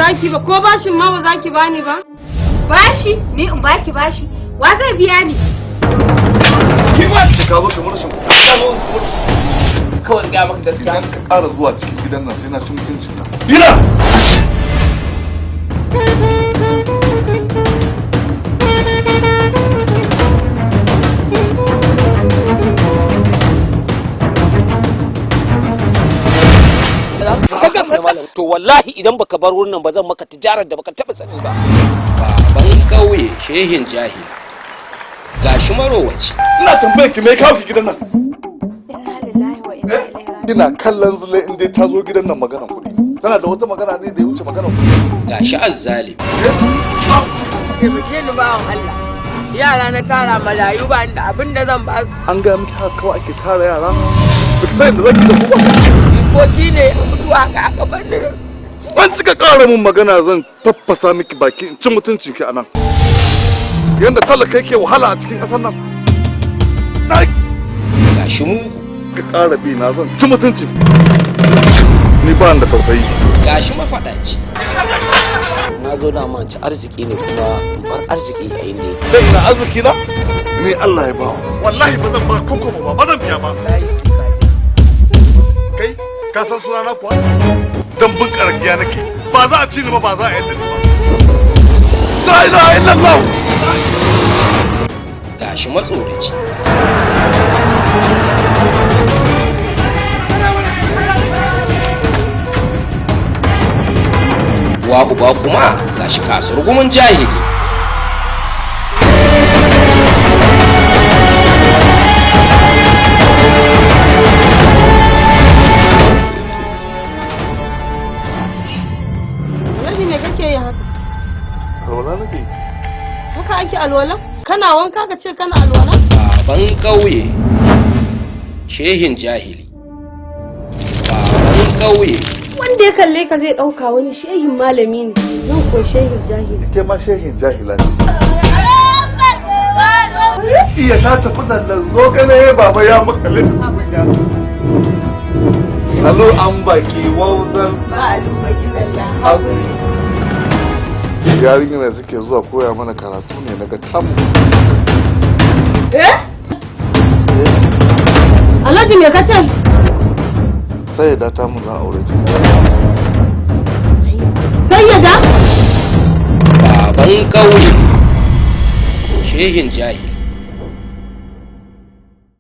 za ki ba, ko bashin ma ba za ki bani ba? Bashi? Ni in baki bashi? Wa zai biya ni? Ki ba ki ka zo kamar rashin kawai ga maka gaskiya. Idan ka ƙara zuwa cikin gidan nan sai na ci mutuncin ka. Dina! To wallahi idan baka bar wurin nan ba zan maka tijarar da baka taba sani ba. Baban kauye shehin jahili. Gashi marowaci. Ina tambayar ki me kawo ki gidan nan? Inna lillahi wa inna ilaihi raji'un. Ina kallon zule in dai ta zo gidan nan maganar kuɗi. Tana da wata magana ne da ya wuce maganar kuɗi. Gashi azzalim. Taimake ni bawan Allah. Yara na tara malayu ba da abin da zan ba su. An ga miki haka kawai ake tara yara. Ba ta da zaki da kuma. Jikoki ne mutuwa ga aka bar da. An cika ƙara min magana zan faffasa miki baki in ci mutuncin ki anan. Yanda talaka yake wahala a cikin ƙasar nan. Gashi mu Ka ƙara bi na zan ci mutuncin. Ni ba da tausayi. gashi mafaɗaci. Na zo da ma ci arziki ne kuma bar arziki yayin ne. Dai ina arziki na? Ni Allah ya bawa. Wallahi ba zan ba kokobo ba zan biya ba. Kai ka san sunana kuwa? Dan bin karagiya nake. Ba za a ci ni ba ba za a yadda ni ba. La ilaha illallah. Gashi matsoraci. Wa uba kuma gashi kasuwar gumin jahili. Alhaji me kake yi haka? Alwala nake. Haka ake alwala? Kana wanka ka ce kana alwala? Baban ƙauye shehin jahili. Baban ƙauye. Wanda ya kalle ka zai ɗauka wani shehin malami ne. Zan ko shehin jahili. Ke ma shehin jahila ne. Iya ta tafi zallan zogale baba ya makale. Halo an baki wauzan. Yarinyar da suke zuwa koya mana karatu ne daga tamu. Alhaji me ka ce? Sai da ta mun zan aure ta. Sayyada? Baban ƙauye shehin jahili.